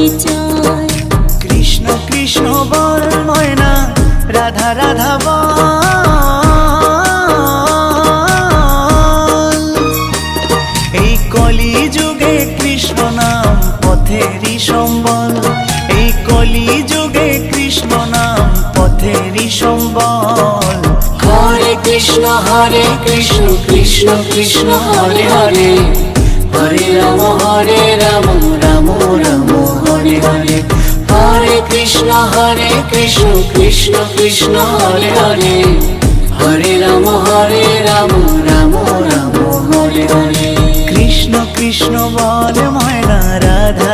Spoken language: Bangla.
পরিচয়। কৃষ্ণ কৃষ্ণ বল ময়না, রাধা রাধা বল। এই কলি যুগে কৃষ্ণ নাম পথেরই সম্বল, এই কলি যুগে কৃষ্ণ নাম পথেরই সম্বল। হরে কৃষ্ণ কৃষ্ণ কৃষ্ণ হরে হরে, হরে রাম রাম রাম হরে হরে। হরে কৃষ্ণ কৃষ্ণ কৃষ্ণ হরে হরে, হরে রাম রাম রাম হরে হরে। কৃষ্ণ কৃষ্ণ বল ময়না, রাধা